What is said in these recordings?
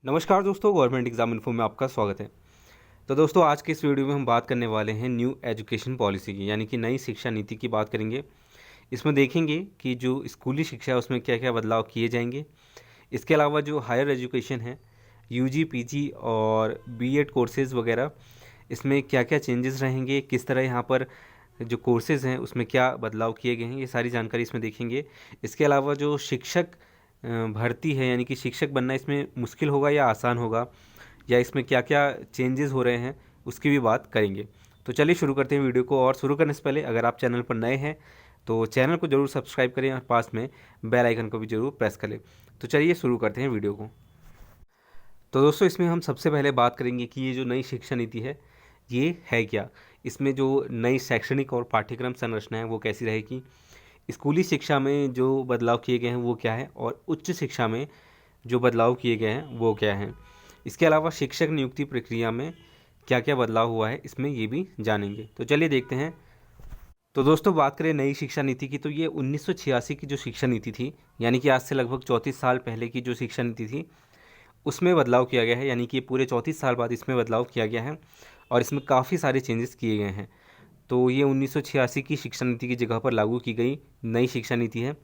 नमस्कार दोस्तों, government exam info में आपका स्वागत है। तो दोस्तों, आज के इस वीडियो में हम बात करने वाले हैं न्यू एजुकेशन पॉलिसी की, यानी कि नई शिक्षा नीति की बात करेंगे। इसमें देखेंगे कि जो स्कूली शिक्षा है उसमें क्या क्या बदलाव किए जाएंगे। इसके अलावा जो हायर एजुकेशन है, यूजी, पीजी और बीएड कोर्सेज़ वगैरह, इसमें क्या क्या चेंजेस रहेंगे, किस तरह यहाँ पर जो कोर्सेज़ हैं उसमें क्या बदलाव किए गए हैं, ये सारी जानकारी इसमें देखेंगे। इसके अलावा जो शिक्षक भर्ती है, यानी कि शिक्षक बनना इसमें मुश्किल होगा या आसान होगा, या इसमें क्या क्या चेंजेस हो रहे हैं उसकी भी बात करेंगे। तो चलिए शुरू करते हैं वीडियो को। और शुरू करने से पहले अगर आप चैनल पर नए हैं तो चैनल को ज़रूर सब्सक्राइब करें और पास में बेल आइकन को भी ज़रूर प्रेस करें। तो चलिए शुरू करते हैं वीडियो को। तो दोस्तों, इसमें हम सबसे पहले बात करेंगे कि ये जो नई शिक्षा नीति है ये है क्या। इसमें जो नई शैक्षणिक और पाठ्यक्रम संरचना है वो कैसी रहेगी, स्कूली शिक्षा में जो बदलाव किए गए हैं वो क्या है, और उच्च शिक्षा में जो बदलाव किए गए हैं वो क्या हैं। इसके अलावा शिक्षक नियुक्ति प्रक्रिया में क्या क्या बदलाव हुआ है इसमें ये भी जानेंगे। तो चलिए देखते हैं। तो दोस्तों, बात करें नई शिक्षा नीति की, तो ये 1986 की जो शिक्षा नीति थी, यानी कि आज से लगभग 34 साल पहले की जो शिक्षा नीति थी उसमें बदलाव किया गया है। यानी कि पूरे 34 साल बाद इसमें बदलाव किया गया है और इसमें काफ़ी सारे चेंजेस किए गए हैं। तो ये 1986 की शिक्षा नीति की जगह पर लागू की गई नई शिक्षा नीति है,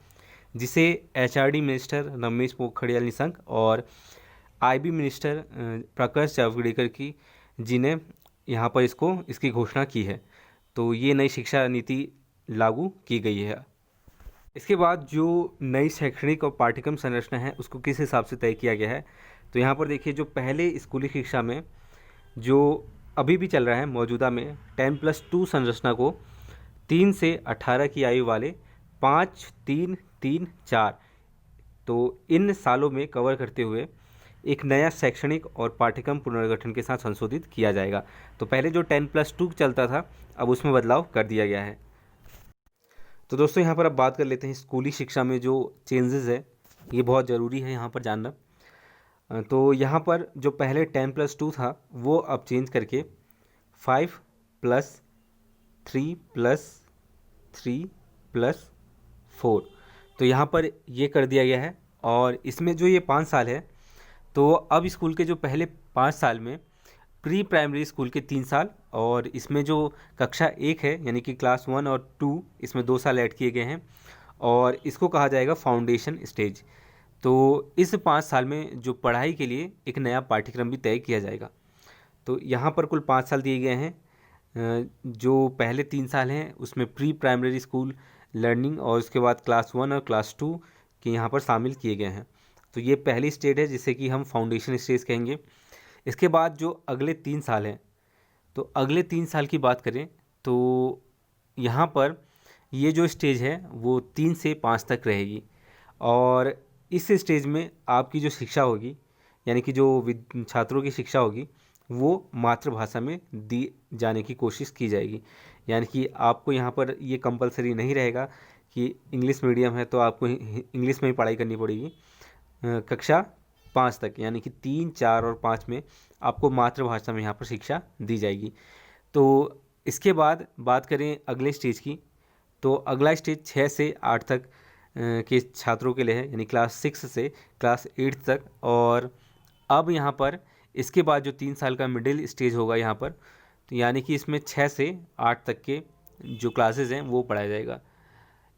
जिसे एचआरडी मिनिस्टर रमेश पोखरियाल निशंक और आईबी मिनिस्टर प्रकाश जावड़ेकर जी ने यहाँ पर इसकी घोषणा की है। तो ये नई शिक्षा नीति लागू की गई है। इसके बाद जो नई शैक्षणिक और पाठ्यक्रम संरचना है उसको किस हिसाब से तय किया गया है, तो यहाँ पर देखिए, जो पहले स्कूली शिक्षा में जो अभी भी चल रहा है मौजूदा में 10+2 संरचना को 3 से 18 की आयु वाले 5, 3, 3, 4 तो इन सालों में कवर करते हुए एक नया शैक्षणिक और पाठ्यक्रम पुनर्गठन के साथ संशोधित किया जाएगा। तो पहले जो 10+2 चलता था अब उसमें बदलाव कर दिया गया है। तो दोस्तों, यहाँ पर अब बात कर लेते हैं स्कूली शिक्षा में जो चेंजेस है, ये बहुत ज़रूरी है यहाँ पर जानना। तो यहाँ पर जो पहले 10+2 था वो अब चेंज करके 5+3+3+4 तो यहाँ पर ये कर दिया गया है। और इसमें जो ये 5 साल है, तो अब स्कूल के जो पहले 5 साल में प्री प्राइमरी स्कूल के 3 साल, और इसमें जो कक्षा 1 है यानी कि क्लास 1 और 2, इसमें 2 साल ऐड किए गए हैं और इसको कहा जाएगा फाउंडेशन स्टेज। तो इस 5 साल में जो पढ़ाई के लिए एक नया पाठ्यक्रम भी तय किया जाएगा। तो यहाँ पर कुल 5 साल दिए गए हैं। जो पहले 3 साल हैं उसमें प्री प्राइमरी स्कूल लर्निंग और उसके बाद क्लास 1 और क्लास 2 के यहाँ पर शामिल किए गए हैं। तो ये पहली स्टेज है जिसे कि हम फाउंडेशन स्टेज कहेंगे। इसके बाद जो अगले 3 साल हैं, तो अगले 3 साल की बात करें तो यहाँ पर ये जो स्टेज है वो 3 से 5 तक रहेगी। और इस स्टेज में आपकी जो शिक्षा होगी, यानी कि जो छात्रों की शिक्षा होगी, वो मातृभाषा में दी जाने की कोशिश की जाएगी। यानी कि आपको यहाँ पर ये कंपलसरी नहीं रहेगा कि इंग्लिश मीडियम है तो आपको इंग्लिश में ही पढ़ाई करनी पड़ेगी। कक्षा 5 तक, यानी कि 3, 4 और 5 में आपको मातृभाषा में यहाँ पर शिक्षा दी जाएगी। तो इसके बाद बात करें अगले स्टेज की, तो अगला स्टेज 6 से 8 तक के छात्रों के लिए है, यानी क्लास 6 से क्लास 8 तक। और अब यहाँ पर इसके बाद जो 3 साल का मिडिल स्टेज होगा यहाँ पर, तो यानी कि इसमें 6 से 8 तक के जो क्लासेस हैं वो पढ़ाया जाएगा।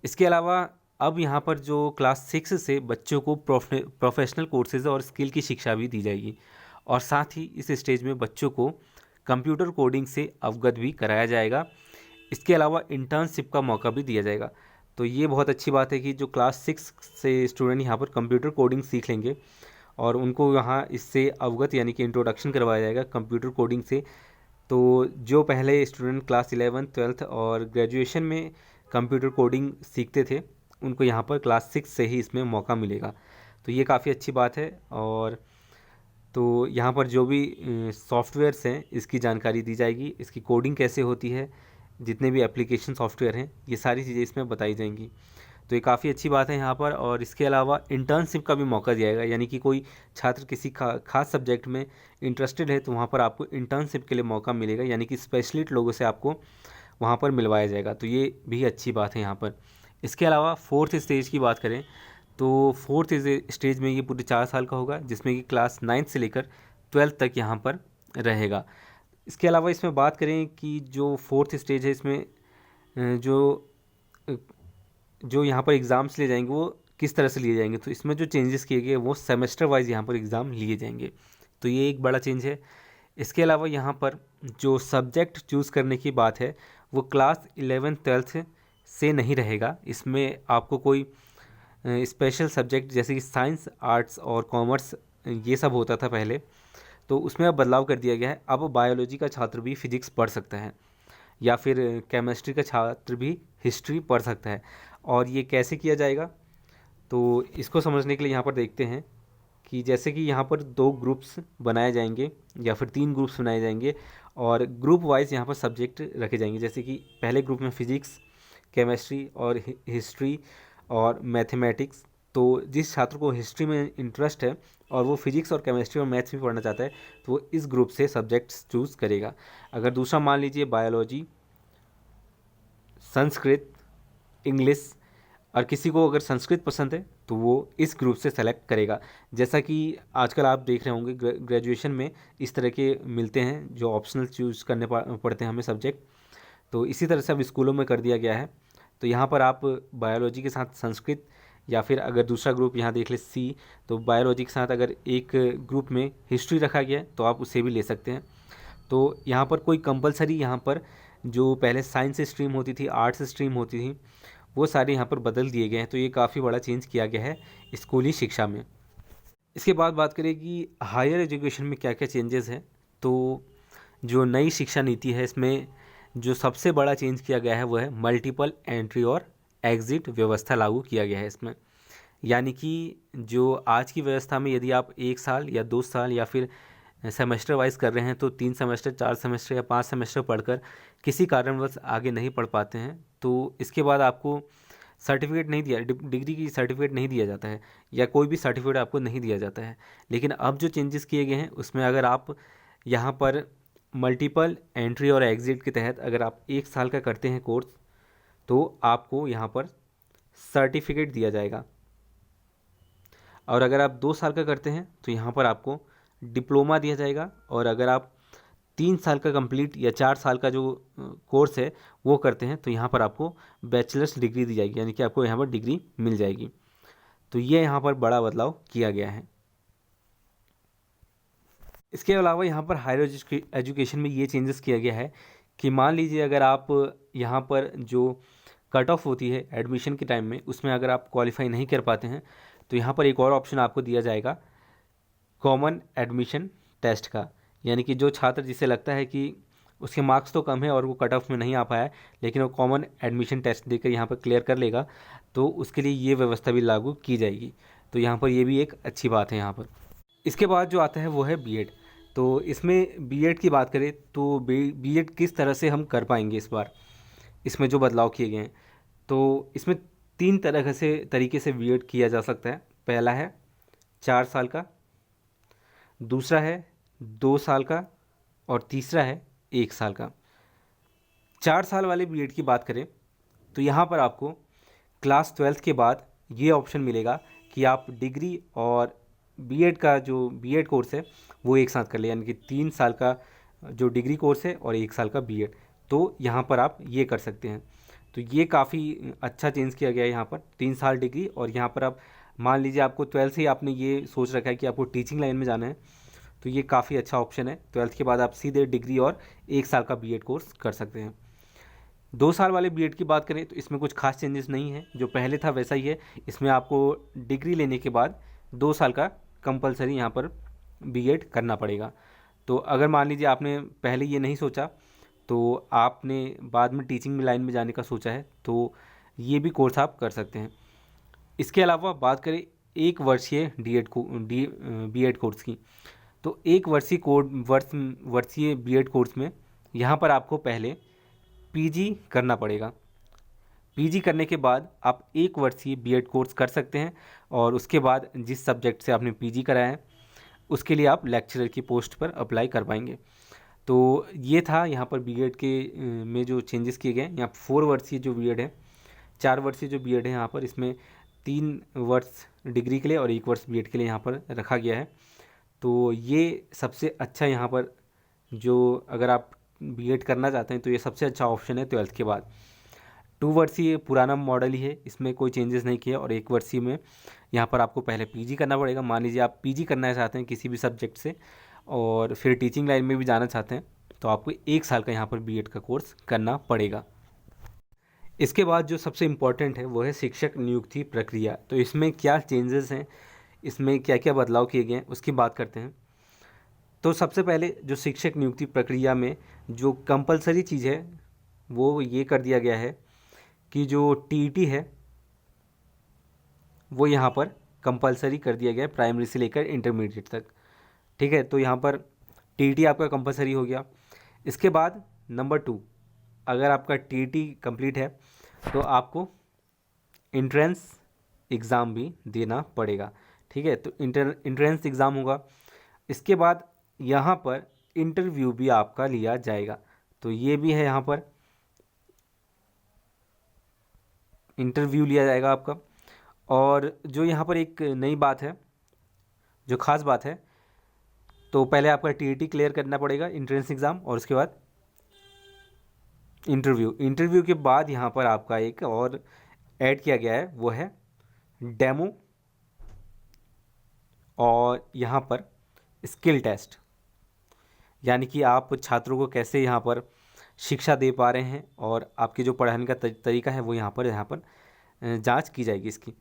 इसके अलावा अब यहाँ पर जो क्लास 6 से बच्चों को प्रोफेशनल कोर्सेज और स्किल की शिक्षा भी दी जाएगी। और साथ ही इस स्टेज में बच्चों को कंप्यूटर कोडिंग से अवगत भी कराया जाएगा। इसके अलावा इंटर्नशिप का मौका भी दिया जाएगा। तो ये बहुत अच्छी बात है कि जो क्लास 6 से स्टूडेंट यहाँ पर कंप्यूटर कोडिंग सीख लेंगे और उनको यहाँ इससे अवगत, यानी कि इंट्रोडक्शन करवाया जाएगा कंप्यूटर कोडिंग से। तो जो पहले स्टूडेंट क्लास 11, 12 और ग्रेजुएशन में कंप्यूटर कोडिंग सीखते थे उनको यहाँ पर क्लास 6 से ही इसमें मौका मिलेगा। तो ये काफ़ी अच्छी बात है। और तो यहाँ पर जो भी सॉफ्टवेयर्स हैं इसकी जानकारी दी जाएगी, इसकी कोडिंग कैसे होती है, जितने भी एप्लीकेशन सॉफ्टवेयर हैं ये सारी चीज़ें इसमें बताई जाएंगी। तो ये काफ़ी अच्छी बात है यहाँ पर। और इसके अलावा इंटर्नशिप का भी मौका दिया जाएगा, यानी कि कोई छात्र किसी खास सब्जेक्ट में इंटरेस्टेड है तो वहाँ पर आपको इंटर्नशिप के लिए मौका मिलेगा, यानी कि स्पेशलिस्ट लोगों से आपको वहाँ पर मिलवाया जाएगा। तो ये भी अच्छी बात है यहाँ पर। इसके अलावा 4th स्टेज की बात करें तो फोर्थ स्टेज में ये पूरे 4 साल का होगा, जिसमें कि क्लास 9th से लेकर 12th तक यहाँ पर रहेगा। इसके अलावा इसमें बात करें कि जो फोर्थ स्टेज है इसमें जो जो यहाँ पर एग्ज़ाम्स लिए जाएंगे वो किस तरह से लिए जाएंगे, तो इसमें जो चेंजेस किए गए वो सेमेस्टर वाइज यहाँ पर एग्ज़ाम लिए जाएंगे, तो ये एक बड़ा चेंज है। इसके अलावा यहाँ पर जो सब्जेक्ट चूज़ करने की बात है वो क्लास 11th-12th से नहीं रहेगा। इसमें आपको कोई स्पेशल सब्जेक्ट जैसे कि साइंस, आर्ट्स और कॉमर्स ये सब होता था पहले, तो उसमें अब बदलाव कर दिया गया है। अब बायोलॉजी का छात्र भी फिजिक्स पढ़ सकता है या फिर केमिस्ट्री का छात्र भी हिस्ट्री पढ़ सकता है। और ये कैसे किया जाएगा, तो इसको समझने के लिए यहाँ पर देखते हैं कि जैसे कि यहाँ पर 2 ग्रुप्स बनाए जाएंगे या फिर 3 ग्रुप्स बनाए जाएंगे और ग्रुप वाइज यहाँ पर सब्जेक्ट रखे जाएंगे। जैसे कि पहले ग्रुप में फिजिक्स, केमिस्ट्री और हिस्ट्री और मैथमेटिक्स। तो जिस छात्र को हिस्ट्री में इंटरेस्ट है और वो फिजिक्स और केमिस्ट्री और मैथ्स भी पढ़ना चाहता है तो वो इस ग्रुप से सब्जेक्ट्स चूज़ करेगा। अगर दूसरा मान लीजिए बायोलॉजी, संस्कृत, इंग्लिश, और किसी को अगर संस्कृत पसंद है तो वो इस ग्रुप से सेलेक्ट करेगा। जैसा कि आजकल आप देख रहे होंगे ग्रेजुएशन में इस तरह के मिलते हैं जो ऑप्शनल चूज़ करने पड़ते हैं हमें सब्जेक्ट, तो इसी तरह से अब स्कूलों में कर दिया गया है। तो यहाँ पर आप बायोलॉजी के साथ संस्कृत या फिर अगर दूसरा ग्रुप यहाँ देख ले सी, तो बायोलॉजी के साथ अगर एक ग्रुप में हिस्ट्री रखा गया है तो आप उसे भी ले सकते हैं। तो यहाँ पर कोई कंपलसरी यहाँ पर जो पहले साइंस स्ट्रीम होती थी, आर्ट्स स्ट्रीम होती थी, वो सारे यहाँ पर बदल दिए गए हैं। तो ये काफ़ी बड़ा चेंज किया गया है स्कूली शिक्षा में। इसके बाद बात करें कि हायर एजुकेशन में क्या क्या चेंजेस हैं, तो जो नई शिक्षा नीति है इसमें जो सबसे बड़ा चेंज किया गया है वो है मल्टीपल एंट्री और एग्ज़िट व्यवस्था लागू किया गया है इसमें। यानी कि जो आज की व्यवस्था में यदि आप 1 साल या 2 साल या फिर सेमेस्टर वाइज कर रहे हैं तो 3 सेमेस्टर, 4 सेमेस्टर या 5 सेमेस्टर पढ़कर किसी कारणवश आगे नहीं पढ़ पाते हैं तो इसके बाद आपको सर्टिफिकेट नहीं दिया, डिग्री की सर्टिफिकेट नहीं दिया जाता है या कोई भी सर्टिफिकेट आपको नहीं दिया जाता है। लेकिन अब जो चेंजेस किए गए हैं उसमें अगर आप यहाँ पर मल्टीपल एंट्री और एग्ज़िट के तहत अगर आप 1 साल का करते हैं कोर्स तो आपको यहाँ पर सर्टिफिकेट दिया जाएगा, और अगर आप 2 साल का करते हैं तो यहाँ पर आपको डिप्लोमा दिया जाएगा, और अगर आप 3 साल का कंप्लीट या 4 साल का जो कोर्स है वो करते हैं तो यहाँ पर आपको बैचलर्स डिग्री दी जाएगी, यानी कि आपको यहाँ पर डिग्री मिल जाएगी। तो ये यहाँ पर बड़ा बदलाव किया गया है। इसके अलावा यहाँ पर हायर एजुकेशन में ये चेंजेस किया गया है कि मान लीजिए अगर आप यहाँ पर जो कट ऑफ होती है एडमिशन के टाइम में उसमें अगर आप क्वालिफाई नहीं कर पाते हैं तो यहाँ पर एक और ऑप्शन आपको दिया जाएगा कॉमन एडमिशन टेस्ट का। यानी कि जो छात्र जिसे लगता है कि उसके मार्क्स तो कम है और वो कट ऑफ में नहीं आ पाया है लेकिन वो कॉमन एडमिशन टेस्ट देकर यहाँ पर क्लियर कर लेगा तो उसके लिए ये व्यवस्था भी लागू की जाएगी। तो यहाँ पर ये भी एक अच्छी बात है यहाँ पर। इसके बाद जो आता है वो है बीएड। तो इसमें बीएड की बात करें तो बीएड किस तरह से हम कर पाएंगे इस बार, इसमें जो बदलाव किए गए हैं तो इसमें 3 तरह से तरीके से बीएड किया जा सकता है। पहला है 4 साल का, दूसरा है 2 साल का, और तीसरा है 1 साल का। 4 साल वाले बीएड की बात करें तो यहाँ पर आपको क्लास 12th के बाद ये ऑप्शन मिलेगा कि आप डिग्री और बीएड का जो बीएड कोर्स है वो एक साथ कर ले, यानी कि 3 साल का जो डिग्री कोर्स है और 1 साल का बीएड, तो यहाँ पर आप ये कर सकते हैं। तो ये काफ़ी अच्छा चेंज किया गया है यहाँ पर 3 साल डिग्री, और यहाँ पर आप मान लीजिए आपको 12th से ही आपने ये सोच रखा है कि आपको टीचिंग लाइन में जाना है तो ये काफ़ी अच्छा ऑप्शन है। 12th के बाद आप सीधे डिग्री और 1 साल का बीएड कोर्स कर सकते हैं। 2 साल वाले बीएड की बात करें तो इसमें कुछ खास चेंजेस नहीं है, जो पहले था वैसा ही है। इसमें आपको डिग्री लेने के बाद 2 साल का कंपलसरी यहाँ पर बीएड करना पड़ेगा। तो अगर मान लीजिए आपने पहले ये नहीं सोचा तो आपने बाद में टीचिंग लाइन में जाने का सोचा है तो ये भी कोर्स आप कर सकते हैं। इसके अलावा बात करें 1 वर्षीय बीएड कोर्स की, तो 1 वर्षीय बीएड कोर्स में यहाँ पर आपको पहले पीजी करना पड़ेगा। पीजी करने के बाद आप 1 वर्षीय बीएड कोर्स कर सकते हैं, और उसके बाद जिस सब्जेक्ट से आपने पीजी कराया है उसके लिए आप लेक्चरर की पोस्ट पर अप्लाई कर पाएंगे। तो ये था यहाँ पर बीएड के में जो चेंजेस किए गए। यहाँ 4 वर्षीय जो बीएड है, 4 वर्षीय जो बीएड है यहाँ पर इसमें 3 वर्ष डिग्री के लिए और 1 वर्ष बीएड के लिए यहाँ पर रखा गया है। तो ये सबसे अच्छा यहाँ पर जो अगर आप बीएड करना चाहते हैं तो ये सबसे अच्छा ऑप्शन है 12th के बाद। 2 वर्षीय पुराना मॉडल ही है, इसमें कोई चेंजेस नहीं किया। और 1 वर्षीय में यहाँ पर आपको पहले पीजी करना पड़ेगा। मान लीजिए आप पीजी करना चाहते हैं किसी भी सब्जेक्ट से और फिर टीचिंग लाइन में भी जाना चाहते हैं तो आपको 1 साल का यहाँ पर बीएड का कोर्स करना पड़ेगा। इसके बाद जो सबसे इम्पॉर्टेंट है वो है शिक्षक नियुक्ति प्रक्रिया। तो इसमें क्या चेंजेस हैं, इसमें क्या क्या बदलाव किए गए हैं उसकी बात करते हैं। तो सबसे पहले जो शिक्षक नियुक्ति प्रक्रिया में जो कंपलसरी चीज़ है वो ये कर दिया गया है कि जो टीईटी है वो यहाँ पर कंपलसरी कर दिया गया है प्राइमरी से लेकर इंटरमीडिएट तक। ठीक है, तो यहाँ पर टीईटी आपका कंपलसरी हो गया। इसके बाद नंबर 2, अगर आपका टीईटी कंप्लीट है तो आपको इंट्रेंस एग्ज़ाम भी देना पड़ेगा। ठीक है, तो इंट्रेंस एग्ज़ाम होगा। इसके बाद यहाँ पर इंटरव्यू भी आपका लिया जाएगा। तो ये भी है, यहाँ पर इंटरव्यू लिया जाएगा आपका। और जो यहाँ पर एक नई बात है, जो ख़ास बात है, तो पहले आपका टीईटी क्लियर करना पड़ेगा, इंट्रेंस एग्ज़ाम, और उसके बाद इंटरव्यू के बाद यहाँ पर आपका एक और ऐड किया गया है वो है डेमो और यहाँ पर स्किल टेस्ट। यानी कि आप छात्रों को कैसे यहाँ पर शिक्षा दे पा रहे हैं और आपके जो पढ़ाने का तरीका है वो यहाँ पर जांच की जाएगी इसकी।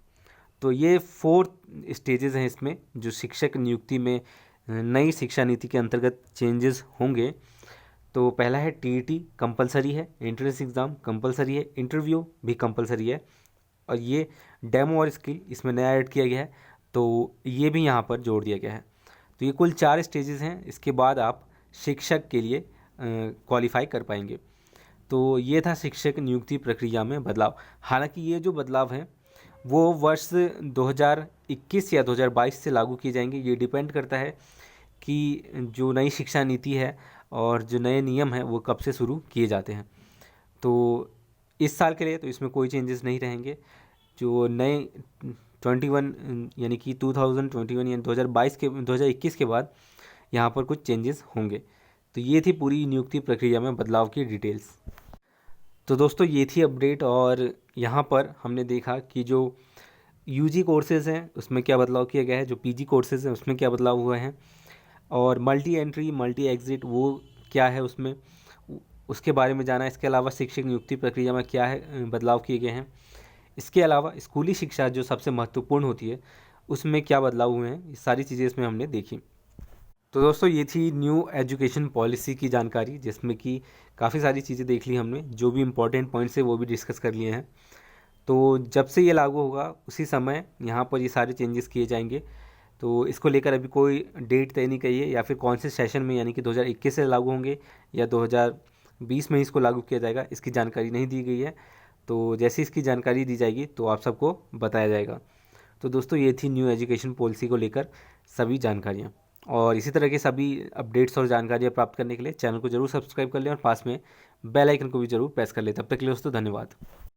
तो ये 4 स्टेजेस हैं इसमें जो शिक्षक नियुक्ति में नई शिक्षा नीति के अंतर्गत चेंजेस होंगे। तो पहला है टीईटी कंपलसरी है, एंट्रेंस एग्ज़ाम कंपलसरी है, इंटरव्यू भी कंपलसरी है, और ये डेमो और स्किल इसमें नया ऐड किया गया है तो ये भी यहाँ पर जोड़ दिया गया है। तो ये कुल 4 स्टेजेस हैं, इसके बाद आप शिक्षक के लिए क्वालिफाई कर पाएंगे। तो ये था शिक्षक नियुक्ति प्रक्रिया में बदलाव। हालांकि ये जो बदलाव हैं वो वर्ष 2021 या 2022 से लागू किए जाएंगे। ये डिपेंड करता है कि जो नई शिक्षा नीति है और जो नए नियम हैं वो कब से शुरू किए जाते हैं। तो इस साल के लिए तो इसमें कोई चेंजेस नहीं रहेंगे। जो नए 21 यानी कि 2021 या 2021 के बाद यहाँ पर कुछ चेंजेस होंगे। तो ये थी पूरी नियुक्ति प्रक्रिया में बदलाव की डिटेल्स। तो दोस्तों ये थी अपडेट, और यहाँ पर हमने देखा कि जो यूजी कोर्सेज़ हैं उसमें क्या बदलाव किया गया है, जो पीजी कोर्सेज़ हैं उसमें क्या बदलाव हुए हैं, और मल्टी एंट्री मल्टी एग्ज़िट वो क्या है उसमें, उसके बारे में जाना। इसके अलावा शिक्षक नियुक्ति प्रक्रिया में क्या है बदलाव किए गए हैं। इसके अलावा स्कूली शिक्षा जो सबसे महत्वपूर्ण होती है उसमें क्या बदलाव हुए हैं, ये सारी चीज़ें इसमें हमने देखी। तो दोस्तों ये थी न्यू एजुकेशन पॉलिसी की जानकारी, जिसमें कि काफ़ी सारी चीज़ें देख ली हमने, जो भी इम्पोर्टेंट पॉइंट्स है वो भी डिस्कस कर लिए हैं। तो जब से ये लागू होगा उसी समय यहाँ पर ये सारे चेंजेस किए जाएंगे। तो इसको लेकर अभी कोई डेट तय नहीं कही है, या फिर कौन से सेशन में यानी कि 2021 से लागू होंगे या 2020 में इसको लागू किया जाएगा, इसकी जानकारी नहीं दी गई है। तो जैसे इसकी जानकारी दी जाएगी तो आप सबको बताया जाएगा। तो दोस्तों ये थी न्यू एजुकेशन पॉलिसी को लेकर सभी जानकारियाँ, और इसी तरह के सभी अपडेट्स और जानकारियाँ प्राप्त करने के लिए चैनल को जरूर सब्सक्राइब कर लें और पास में बेल आइकन को भी जरूर प्रेस कर लें। तब तक के लिए दोस्तों धन्यवाद।